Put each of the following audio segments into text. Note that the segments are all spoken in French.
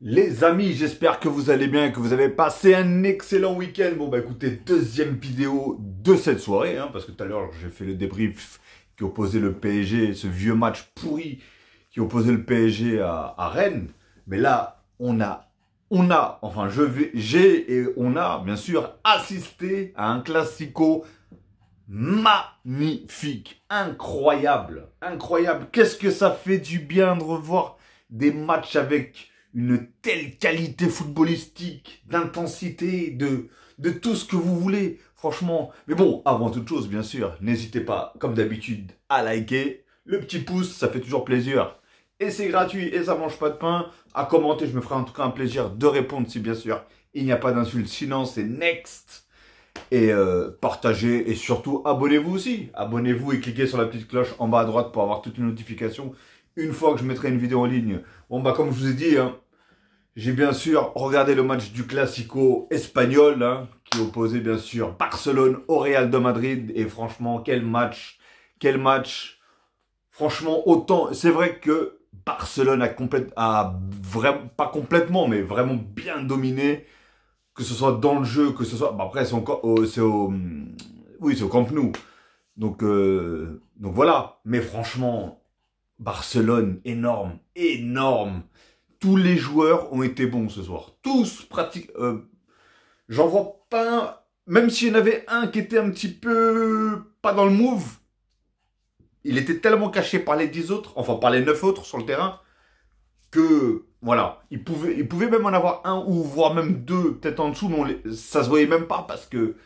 Les amis, j'espère que vous allez bien, que vous avez passé un excellent week-end. Bon bah écoutez, deuxième vidéo de cette soirée, parce que tout à l'heure j'ai fait le débrief qui opposait le PSG, ce vieux match pourri qui opposait le PSG à Rennes. Mais là, enfin j'ai et on a bien sûr assisté à un classico magnifique, incroyable, incroyable. Qu'est-ce que ça fait du bien de revoir des matchs avec une telle qualité footballistique, d'intensité, de tout ce que vous voulez, franchement. Mais bon, avant toute chose, bien sûr, n'hésitez pas, comme d'habitude, à liker. Le petit pouce, ça fait toujours plaisir. Et c'est gratuit et ça mange pas de pain. À commenter, je me ferai en tout cas un plaisir de répondre si bien sûr il n'y a pas d'insulte. Sinon, c'est next. Et partagez et surtout abonnez-vous aussi. Abonnez-vous et cliquez sur la petite cloche en bas à droite pour avoir toutes les notifications une fois que je mettrai une vidéo en ligne. Bon bah comme je vous ai dit, j'ai bien sûr regardé le match du Classico espagnol, qui opposait bien sûr Barcelone au Real de Madrid. Et franchement, quel match, quel match. Franchement, autant, c'est vrai que Barcelone a vraiment, pas complètement, mais vraiment bien dominé. Que ce soit dans le jeu, que ce soit... Bah après, oui, c'est au Camp Nou. Donc voilà. Mais franchement, Barcelone, énorme, énorme. Tous les joueurs ont été bons ce soir. Tous pratiques. J'en vois pas un. Même s'il y en avait un qui était un petit peu pas dans le move, il était tellement caché par les 10 autres, enfin par les 9 autres sur le terrain, que voilà, il pouvait même en avoir un ou voire même deux peut-être en dessous, mais ça se voyait même pas parce que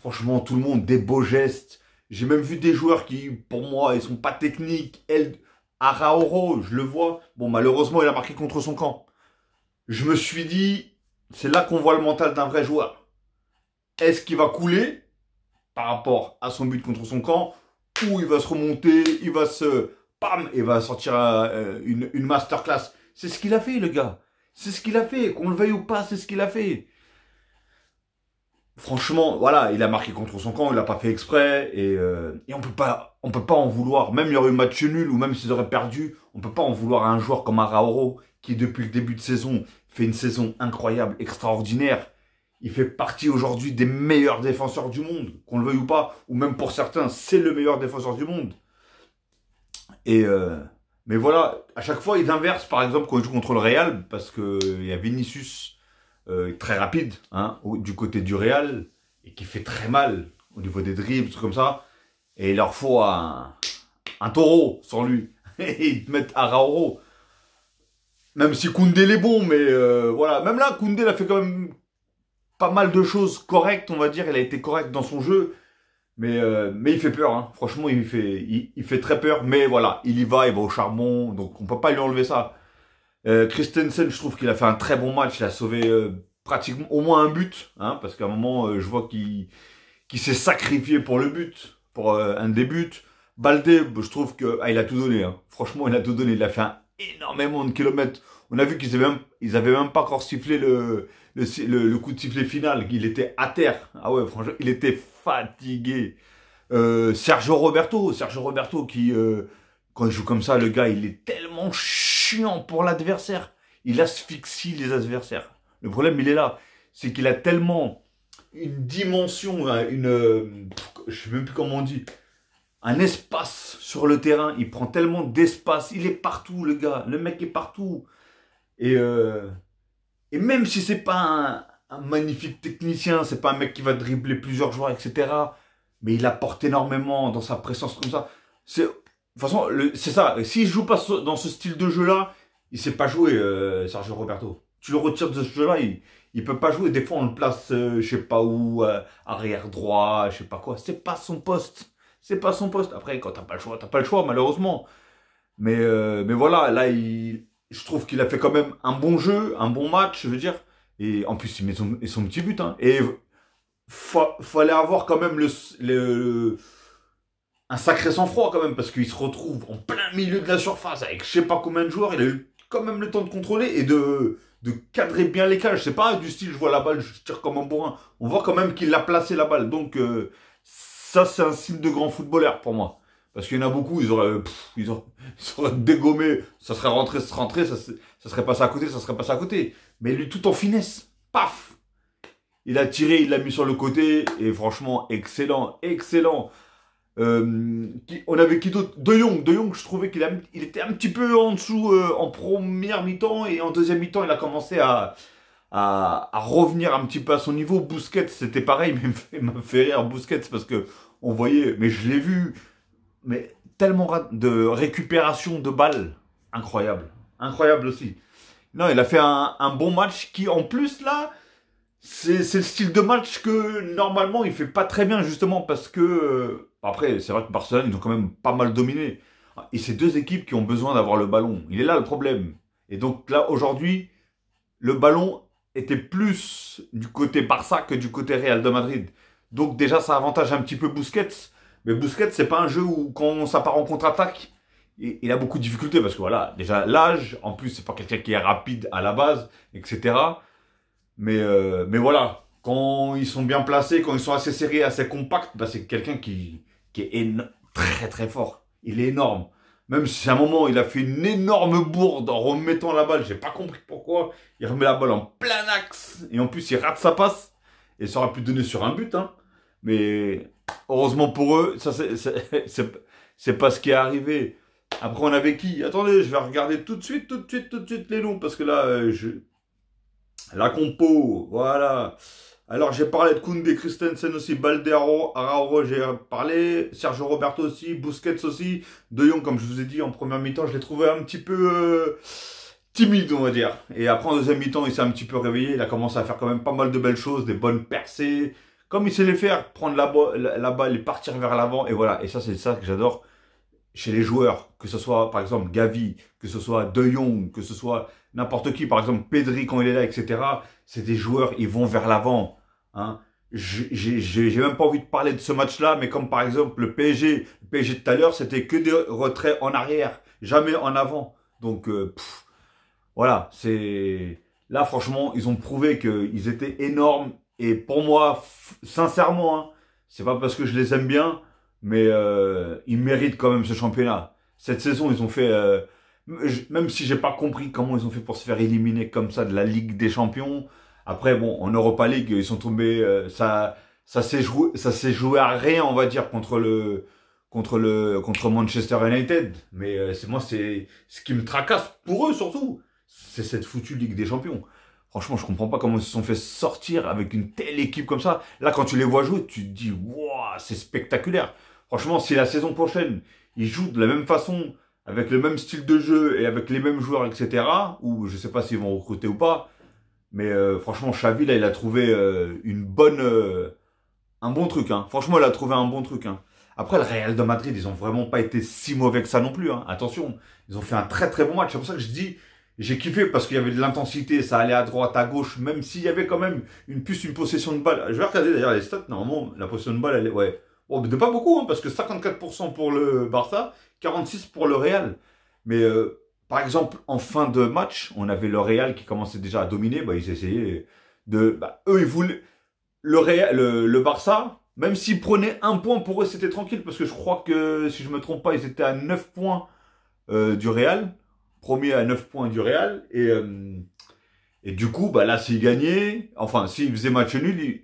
franchement tout le monde des beaux gestes. J'ai même vu des joueurs qui pour moi ils sont pas techniques. Arauro, je le vois, bon malheureusement il a marqué contre son camp. Je me suis dit c'est là qu'on voit le mental d'un vrai joueur. Est-ce qu'il va couler par rapport à son but contre son camp ou il va se remonter, il va se pam et va sortir une masterclass. C'est ce qu'il a fait, le gars. C'est ce qu'il a fait. Qu'on le veuille ou pas, c'est ce qu'il a fait. Franchement, voilà, il a marqué contre son camp, il l'a pas fait exprès, et on peut pas en vouloir. Même il y aurait eu match nul, ou même s'ils auraient perdu, on peut pas en vouloir à un joueur comme Arauro, qui depuis le début de saison, fait une saison incroyable, extraordinaire. Il fait partie aujourd'hui des meilleurs défenseurs du monde, qu'on le veuille ou pas, ou même pour certains, c'est le meilleur défenseur du monde. Et mais voilà, à chaque fois, il inverse, par exemple, quand il joue contre le Real, parce que il y a Vinicius, très rapide, du côté du Real, et qui fait très mal au niveau des dribbles, trucs comme ça. Et il leur faut un taureau sans lui. Et ils te mettent Arauro. Même si Koundé est bon, mais voilà. Même là, Koundé, il a fait quand même pas mal de choses correctes, on va dire. Il a été correct dans son jeu. Mais il fait peur, franchement il fait très peur, mais voilà, il va au charbon, donc on peut pas lui enlever ça. Christensen, je trouve qu'il a fait un très bon match, il a sauvé pratiquement au moins un but, parce qu'à un moment je vois qu'il s'est sacrifié pour le but, pour un des buts. Baldé, je trouve que il a tout donné, franchement il a tout donné, il a fait énormément de kilomètres. On a vu ils avaient même pas encore sifflé le coup de sifflet final, il était à terre. Ah ouais, franchement, il était fatigué. Sergio Roberto qui, quand il joue comme ça, le gars, il est tellement chiant pour l'adversaire. Il asphyxie les adversaires. Le problème, il est là. C'est qu'il a tellement une dimension, je sais même plus comment on dit, un espace sur le terrain. Il prend tellement d'espace. Il est partout, le gars. Le mec est partout. Et, euh, et même si c'est pas un magnifique technicien, c'est pas un mec qui va dribbler plusieurs joueurs, etc. Mais il apporte énormément dans sa présence comme ça. De toute façon, c'est ça. S'il joue pas dans ce style de jeu-là, il sait pas jouer, Sergio Roberto. Tu le retires de ce jeu-là, il peut pas jouer. Des fois, on le place, je sais pas où, arrière droit, je sais pas quoi. C'est pas son poste. C'est pas son poste. Après, quand t'as pas le choix, t'as pas le choix, malheureusement. Mais voilà, là, je trouve qu'il a fait quand même un bon jeu, un bon match, je veux dire. Et en plus, il met son petit but. Et fallait avoir quand même un sacré sang-froid quand même, parce qu'il se retrouve en plein milieu de la surface avec je sais pas combien de joueurs. Il a eu quand même le temps de contrôler et de cadrer bien les cages. C'est pas du style, je vois la balle, je tire comme un bourrin. On voit quand même qu'il a placé la balle. Donc, ça, c'est un signe de grand footballeur pour moi. Parce qu'il y en a beaucoup, ils auraient dégommé, ça serait rentré, ça serait passé à côté, ça serait passé à côté. Mais lui, tout en finesse, paf! Il a tiré, il l'a mis sur le côté, et franchement, excellent, excellent. On avait qui d'autre? De Jong, je trouvais il était un petit peu en dessous en première mi-temps, et en deuxième mi-temps, il a commencé à revenir un petit peu à son niveau. Busquets, c'était pareil, mais il m'a fait rire Busquets parce que on voyait, mais je l'ai vu, mais tellement de récupération de balles, incroyable, incroyable aussi. Non, il a fait un bon match qui, en plus, là, c'est le style de match que, normalement, il fait pas très bien, justement, parce que, après, c'est vrai que Barcelone, ils ont quand même pas mal dominé. Et c'est deux équipes qui ont besoin d'avoir le ballon. Il est là le problème. Et donc, là, aujourd'hui, le ballon était plus du côté Barça que du côté Real de Madrid. Donc, déjà, ça avantage un petit peu Busquets. Mais Busquets, c'est pas un jeu où, quand ça part en contre-attaque, il a beaucoup de difficultés parce que voilà, déjà l'âge, en plus c'est pas quelqu'un qui est rapide à la base, etc. Mais voilà, quand ils sont bien placés, quand ils sont assez serrés, assez compacts, bah, c'est quelqu'un qui est très très fort. Il est énorme. Même si à un moment il a fait une énorme bourde en remettant la balle, j'ai pas compris pourquoi. Il remet la balle en plein axe et en plus il rate sa passe et ça aurait pu donner sur un but, hein. Mais heureusement pour eux, ça c'est pas ce qui est arrivé. Après, on avait qui? Attendez, je vais regarder tout de suite les noms, parce que là, la compo, voilà. Alors, j'ai parlé de Koundé, Christensen aussi, Baldero, Arauro, j'ai parlé, Sergio Roberto aussi, Busquets aussi, De Jong, comme je vous ai dit, en première mi-temps, je l'ai trouvé un petit peu timide, on va dire. Et après, en deuxième mi-temps, il s'est un petit peu réveillé, il a commencé à faire quand même pas mal de belles choses, des bonnes percées, comme il sait les faire, prendre la balle et partir vers l'avant, et voilà. Et ça, c'est ça que j'adore chez les joueurs, que ce soit par exemple Gavi, que ce soit De Jong, que ce soit n'importe qui, par exemple Pedri quand il est là, etc. C'est des joueurs, ils vont vers l'avant. Hein. J'ai même pas envie de parler de ce match-là, mais comme par exemple le PSG de tout à l'heure, c'était que des retraits en arrière, jamais en avant. Donc voilà, c'est là franchement, ils ont prouvé qu'ils étaient énormes. Et pour moi, sincèrement, hein, c'est pas parce que je les aime bien, mais ils méritent quand même ce championnat. Cette saison, ils ont fait, même si j'ai pas compris comment ils ont fait pour se faire éliminer comme ça de la Ligue des Champions. Après, bon, en Europa League, ils sont tombés, ça s'est joué à rien, on va dire, contre Manchester United. Mais c'est ce qui me tracasse pour eux surtout, c'est cette foutue Ligue des Champions. Franchement, je comprends pas comment ils se sont fait sortir avec une telle équipe comme ça. Là, quand tu les vois jouer, tu te dis, waouh, c'est spectaculaire. Franchement, si la saison prochaine, ils jouent de la même façon, avec le même style de jeu et avec les mêmes joueurs, etc., ou je sais pas s'ils vont recruter ou pas, mais franchement, Xavi, là, il a trouvé un bon truc. Hein. Franchement, il a trouvé un bon truc. Hein. Après, le Real de Madrid, ils ont vraiment pas été si mauvais que ça non plus. Hein. Attention, ils ont fait un très très bon match. C'est pour ça que je dis, j'ai kiffé parce qu'il y avait de l'intensité, ça allait à droite, à gauche, même s'il y avait quand même une possession de balle. Je vais regarder d'ailleurs les stats. Normalement, la possession de balle, elle est, ouais. Bon, mais pas beaucoup, hein, parce que 54% pour le Barça, 46% pour le Real. Mais par exemple, en fin de match, on avait le Real qui commençait déjà à dominer. Bah, ils essayaient eux, ils voulaient le Barça, même s'ils prenaient un point pour eux, c'était tranquille, parce que je crois que, si je me trompe pas, ils étaient à 9 points du Real, premier à 9 points du Real, et du coup, bah là, s'ils gagnaient, enfin, s'ils faisaient match nul,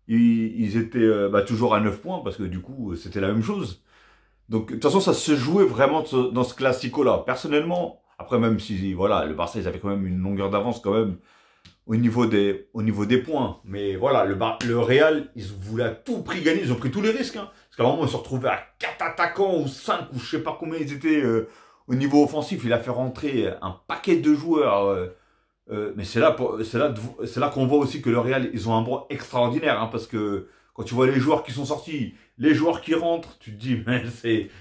ils étaient toujours à 9 points, parce que du coup, c'était la même chose. Donc, de toute façon, ça se jouait vraiment dans ce classico-là. Personnellement, après, même si, voilà, le Barça, ils avaient quand même une longueur d'avance, quand même, au niveau des points. Mais voilà, le Real, ils voulaient à tout prix gagner, ils ont pris tous les risques. Hein. Parce qu'à un moment, ils se retrouvaient à 4 attaquants, ou 5 ou je sais pas combien ils étaient au niveau offensif. Il a fait rentrer un paquet de joueurs. Mais c'est là qu'on voit aussi que le Real, ils ont un banc extraordinaire. Hein, parce que quand tu vois les joueurs qui sont sortis, les joueurs qui rentrent, tu te dis, mais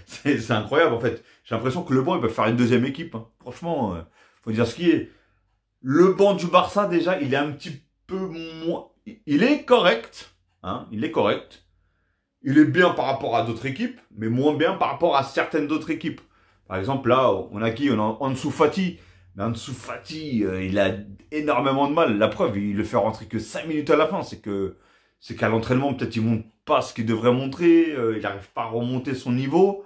c'est incroyable en fait. J'ai l'impression que le banc, il peut faire une deuxième équipe. Hein. Franchement, faut dire ce qui est. Le banc du Barça, déjà, il est un petit peu moins... Il est correct. Hein, il est correct. Il est bien par rapport à d'autres équipes, mais moins bien par rapport à certaines d'autres équipes. Par exemple, là, on a qui? On a Ansu Fati. Mais Ansu Fati, il a énormément de mal. La preuve, il le fait rentrer que 5 minutes à la fin. C'est qu'à l'entraînement, peut-être il monte pas ce qu'il devrait montrer. Il n'arrive pas à remonter son niveau.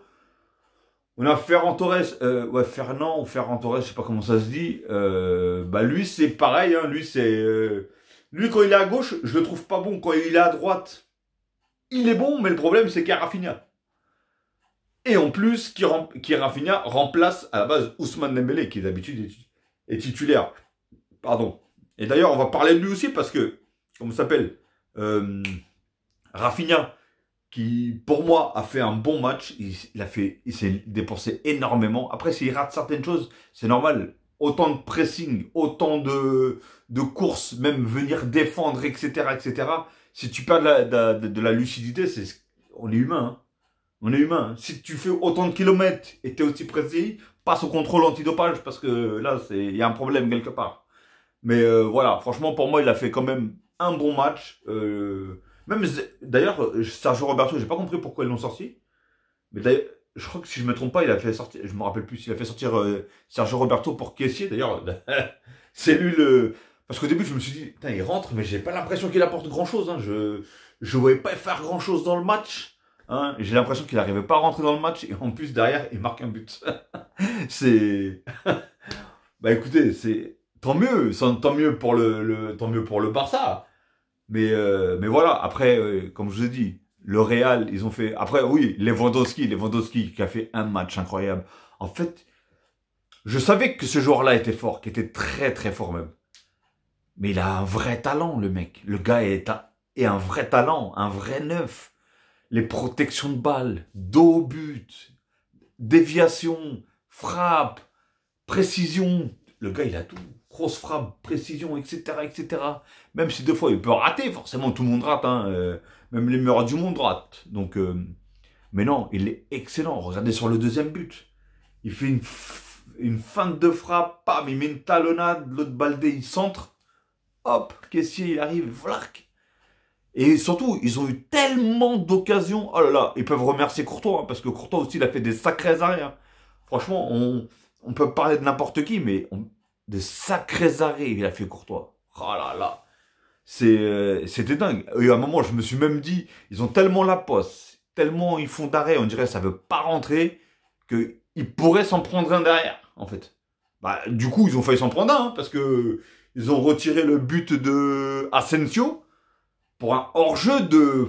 On a Ferran Torres, ouais, Fernand ou Ferran Torres, je sais pas comment ça se dit. Bah lui, c'est pareil, hein, lui, c'est... lui, quand il est à gauche, je le trouve pas bon. Quand il est à droite, il est bon, mais le problème, c'est qu'il y a Rafinha. Et en plus, qui Rafinha remplace à la base Ousmane Dembélé, qui d'habitude est titulaire. Pardon. Et d'ailleurs, on va parler de lui aussi parce que, comment ça s'appelle Rafinha, qui, pour moi, a fait un bon match. Il s'est dépensé énormément. Après, s'il rate certaines choses, c'est normal. Autant de pressing, autant de courses, même venir défendre, etc., etc. Si tu perds de la lucidité, on est humain, hein. On est humain, hein. Si tu fais autant de kilomètres et t'es aussi précis, passe au contrôle antidopage parce que là, il y a un problème quelque part. Mais voilà, franchement, pour moi, il a fait quand même un bon match. Même d'ailleurs, Sergio Roberto, j'ai pas compris pourquoi ils l'ont sorti. Mais d'ailleurs, je crois que si je me trompe pas, il a fait sortir, je me rappelle plus, il a fait sortir Sergio Roberto pour caissier. D'ailleurs, c'est lui le. Parce qu'au début, je me suis dit, putain, il rentre, mais j'ai pas l'impression qu'il apporte grand chose. Hein. Je voyais pas faire grand chose dans le match. Hein. J'ai l'impression qu'il n'arrivait pas à rentrer dans le match. Et en plus, derrière, il marque un but. C'est. Bah écoutez, c'est. Tant mieux pour tant mieux pour le Barça. Mais voilà, après, comme je vous ai dit, le Real, ils ont fait... Après, oui, Lewandowski qui a fait un match incroyable. En fait, je savais que ce joueur-là était fort, qu'il était très très fort même. Mais il a un vrai talent, le mec. Le gars est un vrai talent, un vrai neuf. Les protections de balles, dos au but, déviation, frappe, précision. Le gars, il a tout. Grosse frappe, précision, etc., etc. Même si des fois, il peut rater, forcément, tout le monde rate. Hein, même les meilleurs du monde ratent. Donc, mais non, il est excellent. Regardez sur le deuxième but. Il fait une feinte de frappe, bam, il met une talonnade, l'autre Baldé, il centre. Hop, caissier, il arrive, vlac. Et surtout, ils ont eu tellement d'occasions. Oh là là, ils peuvent remercier Courtois, hein, parce que Courtois aussi, il a fait des sacrés arrêts. Hein. Franchement, on peut parler de n'importe qui, mais de sacrés arrêts, il a fait Courtois. Oh là là. C'était dingue. Et à un moment, je me suis même dit, ils ont tellement la poste, tellement ils font d'arrêt, on dirait que ça veut pas rentrer, qu'ils pourraient s'en prendre un derrière, en fait. Bah, du coup, ils ont failli s'en prendre un, hein, parce que ils ont retiré le but de Asensio pour un hors-jeu de...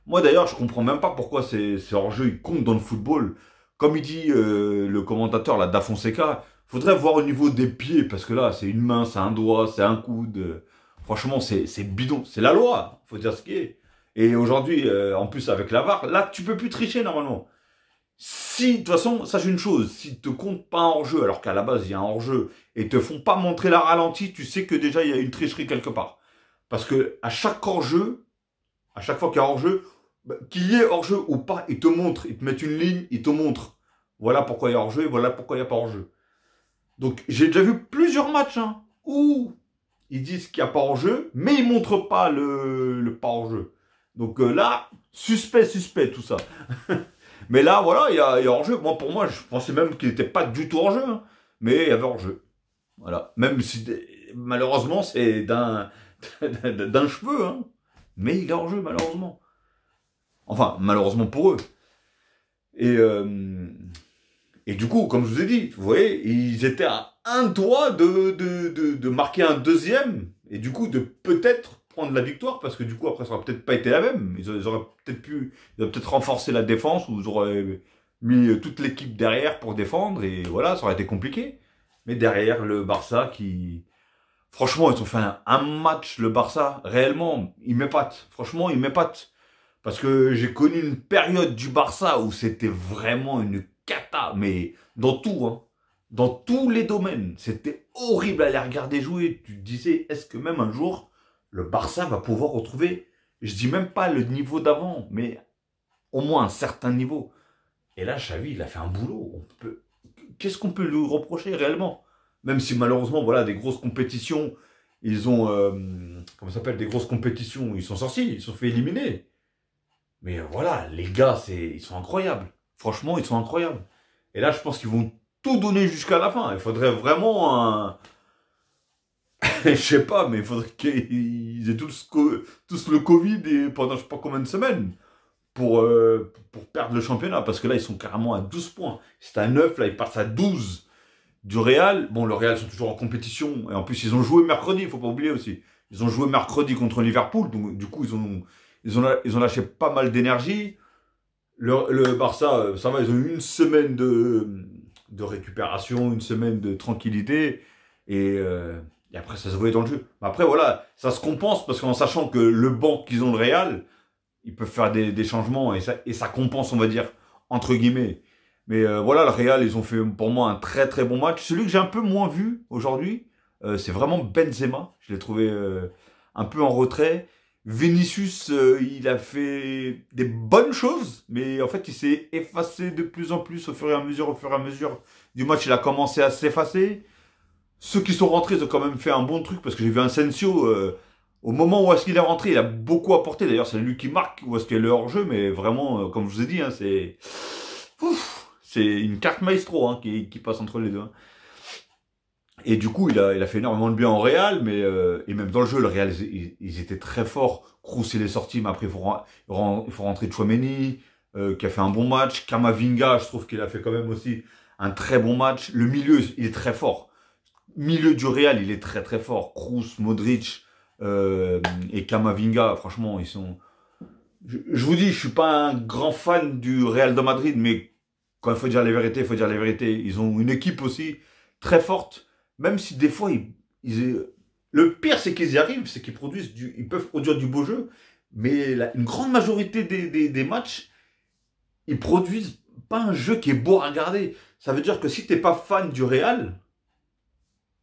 Moi, d'ailleurs, je comprends même pas pourquoi ces hors-jeux, ils comptent dans le football. Comme il dit le commentateur, là, Da Fonseca, faudrait voir au niveau des pieds, parce que là, c'est une main, c'est un doigt, c'est un coude. Franchement, c'est bidon. C'est la loi, faut dire ce qui est. Et aujourd'hui, en plus, avec la VAR, là, tu peux plus tricher, normalement. Si, de toute façon, sache une chose, s'ils te comptent pas un hors-jeu, alors qu'à la base, il y a un hors-jeu, et te font pas montrer la ralentie, tu sais que déjà, il y a une tricherie quelque part. Parce que à chaque hors-jeu, à chaque fois qu'il y a hors-jeu, bah, qu'il y ait hors-jeu ou pas, ils te montrent, ils te mettent une ligne, ils te montrent. Voilà pourquoi il y a hors-jeu et voilà pourquoi il n'y a pas hors-jeu. Donc j'ai déjà vu plusieurs matchs hein, où ils disent qu'il n'y a pas hors-jeu, mais ils ne montrent pas le pas hors-jeu. Donc là, suspect tout ça. Mais là, voilà, il y a hors-jeu. Moi, pour moi, je pensais même qu'il n'était pas du tout hors-jeu. Hein, mais il y avait hors-jeu. Voilà. Même si malheureusement, c'est d'un cheveu. Hein. Mais il est hors-jeu, malheureusement. Enfin, malheureusement pour eux. Et du coup, comme je vous ai dit, vous voyez, ils étaient à un doigt de marquer un deuxième. Et du coup, de peut-être prendre la victoire. Parce que du coup, après, ça n'aurait peut-être pas été la même. Ils auraient peut-être renforcé la défense. Ou ils auraient mis toute l'équipe derrière pour défendre. Et voilà, ça aurait été compliqué. Mais derrière, le Barça qui... Franchement, ils ont fait un match, le Barça, réellement, ils m'épatent. Franchement, ils m'épatent. Parce que j'ai connu une période du Barça où c'était vraiment une cata, mais dans tout, hein. Dans tous les domaines. C'était horrible à les regarder jouer. Tu te disais, est-ce que même un jour, le Barça va pouvoir retrouver, je dis même pas le niveau d'avant, mais au moins un certain niveau. Et là, Xavi, il a fait un boulot. Qu'est-ce qu'on peut lui reprocher réellement? Même si malheureusement, voilà, des grosses compétitions, ils ont, comment ça s'appelle, des grosses compétitions, ils sont sortis, ils se sont fait éliminer. Mais voilà, les gars, ils sont incroyables. Franchement, ils sont incroyables. Et là, je pense qu'ils vont tout donner jusqu'à la fin. Il faudrait vraiment un... je sais pas, mais il faudrait qu'ils aient tous le Covid et pendant je sais pas combien de semaines pour perdre le championnat, parce que là, ils sont carrément à 12 points. C'est à 9, là, ils passent à 12 du Real. Bon, le Real sont toujours en compétition, et en plus, ils ont joué mercredi, il faut pas oublier aussi. Ils ont joué mercredi contre Liverpool, donc du coup, ils ont lâché pas mal d'énergie. Le Barça, ça va, ils ont eu une semaine de récupération, une semaine de tranquillité, et après, ça se voyait dans le jeu. Mais après, voilà, ça se compense, parce qu'en sachant que le banc qu'ils ont le Real, ils peuvent faire des changements, et ça compense, on va dire, entre guillemets. Mais voilà, le Real, ils ont fait pour moi un très très bon match. Celui que j'ai un peu moins vu aujourd'hui, c'est vraiment Benzema. Je l'ai trouvé un peu en retrait. Vinicius, il a fait des bonnes choses, mais en fait, il s'est effacé de plus en plus au fur et à mesure, du match. Il a commencé à s'effacer. Ceux qui sont rentrés, ils ont quand même fait un bon truc, parce que j'ai vu Asensio, au moment où est-ce qu'il est rentré, il a beaucoup apporté. D'ailleurs, c'est lui qui marque, où est-ce qu'il est le hors-jeu, mais vraiment, comme je vous ai dit, hein, c'est une carte maestro hein, qui passe entre les deux. Hein. Et du coup, il a fait énormément de bien en Real, mais et même dans le jeu, le Real, ils étaient très forts. Kroos, il est sorti, mais après, il faut rentrer Tchouaméni, qui a fait un bon match. Camavinga, je trouve qu'il a fait quand même aussi un très bon match. Le milieu, il est très fort. Milieu du Real, il est très très fort. Kroos, Modric et Camavinga, franchement, ils sont... Je vous dis, je suis pas un grand fan du Real de Madrid, mais quand il faut dire les vérités, il faut dire les vérités. Ils ont une équipe aussi très forte. Même si des fois, le pire, c'est qu'ils y arrivent, c'est qu'ils ils peuvent produire du beau jeu, mais une grande majorité des matchs, ils produisent pas un jeu qui est beau à regarder. Ça veut dire que si t'es pas fan du Real,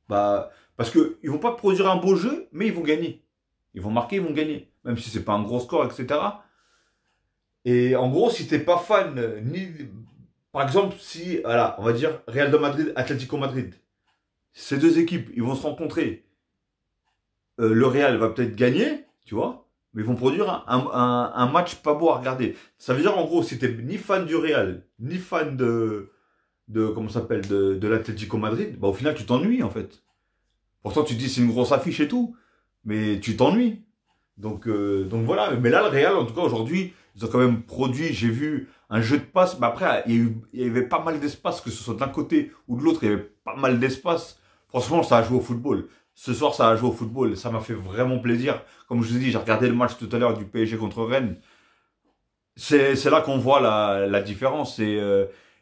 bah, parce que ils vont pas produire un beau jeu, mais ils vont gagner. Ils vont marquer, ils vont gagner. Même si c'est pas un gros score, etc. Et en gros, si t'es pas fan, par exemple, si, voilà, on va dire Real de Madrid, Atlético Madrid, ces deux équipes, ils vont se rencontrer. Le Real va peut-être gagner, tu vois, mais ils vont produire un match pas beau à regarder. Ça veut dire, en gros, si t'es ni fan du Real, ni fan comment ça s'appelle, de l'Atlético Madrid, bah, au final, tu t'ennuies, en fait. Pourtant, tu te dis, c'est une grosse affiche et tout, mais tu t'ennuies. Donc voilà. Mais là, le Real, en tout cas, aujourd'hui, ils ont quand même produit, j'ai vu un jeu de passe. Mais après, il y avait pas mal d'espace, que ce soit d'un côté ou de l'autre, il y avait pas mal d'espace. Franchement, ça a joué au football. Ce soir, ça a joué au football. Ça m'a fait vraiment plaisir. Comme je vous ai dit, j'ai regardé le match tout à l'heure du PSG contre Rennes. C'est là qu'on voit la différence. Et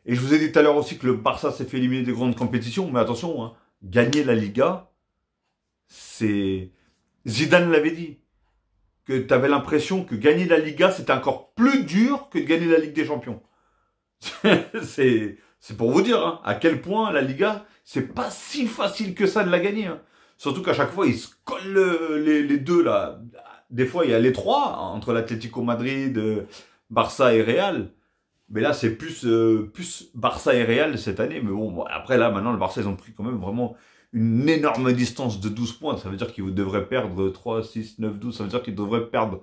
je vous ai dit tout à l'heure aussi que le Barça s'est fait éliminer des grandes compétitions. Mais attention, hein, gagner la Liga, c'est... Zidane l'avait dit. Que tu avais l'impression que gagner la Liga, c'était encore plus dur que de gagner la Ligue des Champions. c'est pour vous dire hein, à quel point la Liga, c'est pas si facile que ça de la gagner. Hein. Surtout qu'à chaque fois, ils se collent les deux là. Des fois, il y a les trois, entre l'Atlético Madrid, Barça et Real. Mais là, c'est plus Barça et Real cette année. Mais bon, après là, maintenant, le Barça, ils ont pris quand même vraiment une énorme distance de 12 points. Ça veut dire qu'ils devraient perdre 3, 6, 9, 12. Ça veut dire qu'ils devraient perdre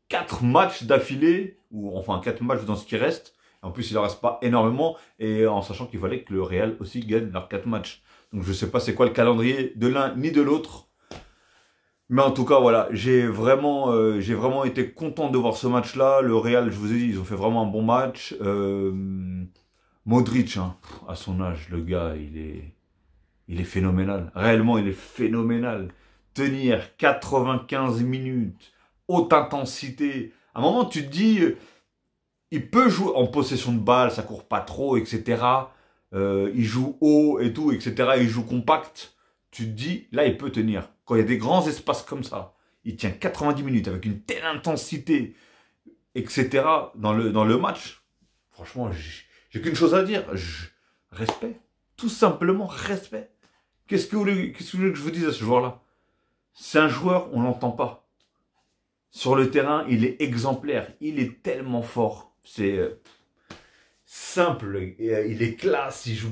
4 matchs d'affilée, ou enfin 4 matchs dans ce qui reste. En plus, il ne reste pas énormément, et en sachant qu'il fallait que le Real aussi gagne leurs 4 matchs. Donc je ne sais pas c'est quoi le calendrier de l'un ni de l'autre. Mais en tout cas, voilà, j'ai vraiment été content de voir ce match-là. Le Real, je vous ai dit, ils ont fait vraiment un bon match. Modric, hein, à son âge, le gars, il est phénoménal. Réellement, il est phénoménal. Tenir 95 minutes, haute intensité. À un moment, tu te dis, il peut jouer en possession de balle, ça court pas trop, etc. Il joue haut et tout, etc. Il joue compact. Tu te dis, là, il peut tenir. Quand il y a des grands espaces comme ça, il tient 90 minutes avec une telle intensité, etc. dans le match. Franchement, j'ai qu'une chose à dire. Respect. Tout simplement, respect. Qu'est-ce que vous voulez que je vous dise à ce joueur-là? C'est un joueur, on l'entend pas. Sur le terrain, il est exemplaire. Il est tellement fort. C'est simple. Il est classe. Il joue.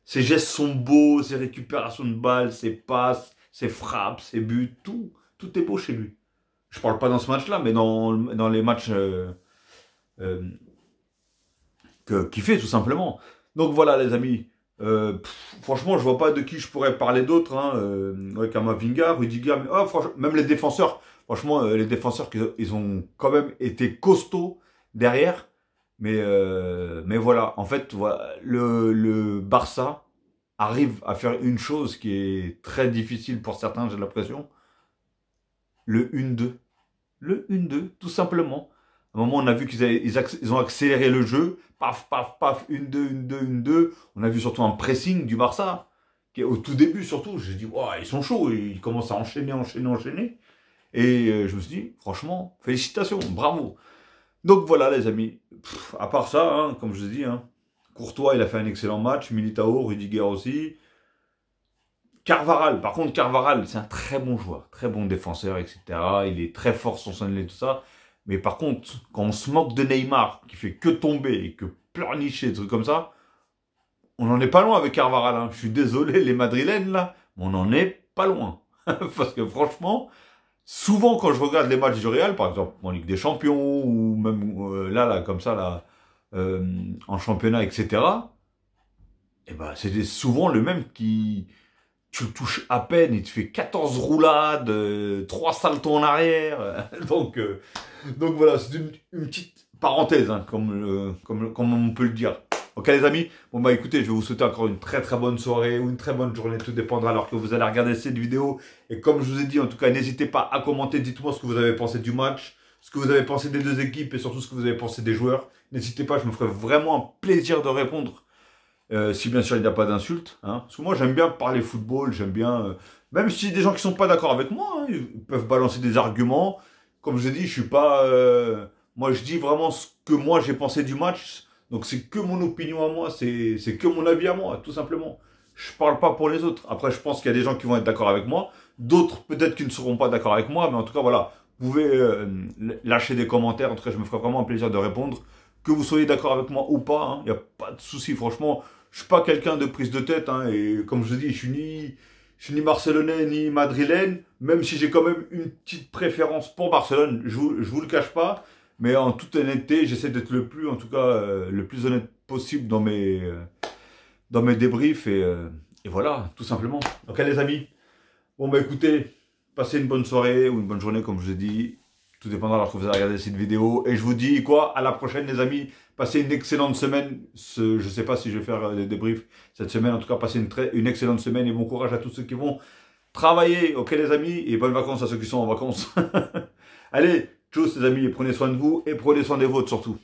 Ses gestes sont beaux. Ses récupérations de balles, ses passes, ses frappes, ses buts. Tout est beau chez lui. Je parle pas dans ce match-là, mais dans les matchs qu'il fait, tout simplement. Donc voilà, les amis. Franchement, je vois pas de qui je pourrais parler d'autre. Hein. Camavinga, Rudiger, franchement, même les défenseurs. Franchement, les défenseurs, ils ont quand même été costauds derrière. Mais voilà, en fait, voilà, le Barça arrive à faire une chose qui est très difficile pour certains, j'ai l'impression. Le 1-2. Le 1-2, tout simplement. À un moment, on a vu ils ont accéléré le jeu. Paf, paf, paf, 1-2, 1-2, 1-2. On a vu surtout un pressing du Barça. Qui, au tout début, surtout, j'ai dit, wow, ils sont chauds. Ils commencent à enchaîner, enchaîner, enchaîner. Et je me suis dit, franchement, félicitations, bravo. Donc voilà, les amis. À part ça, hein, comme je vous ai dit, hein, Courtois, il a fait un excellent match. Militao, Rudiger aussi. Carvaral, par contre, Carvaral, c'est un très bon joueur, très bon défenseur, etc. Il est très fort sur son aile et tout ça. Mais par contre, quand on se moque de Neymar, qui fait que tomber et que pleurnicher, des trucs comme ça, on n'en est pas loin avec Carvaral. Hein. Je suis désolé, les Madrilènes, là, mais on n'en est pas loin. Parce que franchement, souvent quand je regarde les matchs du Real, par exemple en Ligue des Champions, ou même là, comme ça, là, en championnat, etc., et ben, c'est souvent le même qui... Tu le touches à peine, il te fait 14 roulades, 3 saltos en arrière. Donc voilà, c'est une petite parenthèse, hein, comme on peut le dire. Ok les amis, bon bah écoutez, je vais vous souhaiter encore une très très bonne soirée ou une très bonne journée, tout dépendra alors que vous allez regarder cette vidéo. Et comme je vous ai dit, en tout cas, n'hésitez pas à commenter, dites-moi ce que vous avez pensé du match, ce que vous avez pensé des deux équipes et surtout ce que vous avez pensé des joueurs. N'hésitez pas, je me ferai vraiment un plaisir de répondre. Si bien sûr il n'y a pas d'insultes, hein. Parce que moi j'aime bien parler football, j'aime bien, même si des gens qui sont pas d'accord avec moi, hein, ils peuvent balancer des arguments. Comme je dis, je suis pas, moi je dis vraiment ce que moi j'ai pensé du match. Donc c'est que mon opinion à moi, c'est que mon avis à moi, tout simplement. Je parle pas pour les autres. Après je pense qu'il y a des gens qui vont être d'accord avec moi, d'autres peut-être qui ne seront pas d'accord avec moi, mais en tout cas voilà, vous pouvez lâcher des commentaires. En tout cas je me ferai vraiment un plaisir de répondre. Que vous soyez d'accord avec moi ou pas, il n'y a pas de souci, franchement. Je suis pas quelqu'un de prise de tête, hein, et comme je dis, je suis ni barcelonais ni madrilène, même si j'ai quand même une petite préférence pour Barcelone, je vous le cache pas, mais en toute honnêteté, j'essaie d'être en tout cas, le plus honnête possible dans mes débriefs, et voilà, tout simplement. Ok les amis, bon bah écoutez, passez une bonne soirée ou une bonne journée comme je vous ai dit. Tout dépendra alors que vous allez regarder cette vidéo. Et je vous dis quoi, à la prochaine les amis. Passez une excellente semaine. Je ne sais pas si je vais faire des débriefs cette semaine. En tout cas, passez une excellente semaine et bon courage à tous ceux qui vont travailler. Ok les amis, et bonnes vacances à ceux qui sont en vacances. Allez, tchuss les amis, et prenez soin de vous et prenez soin des vôtres surtout.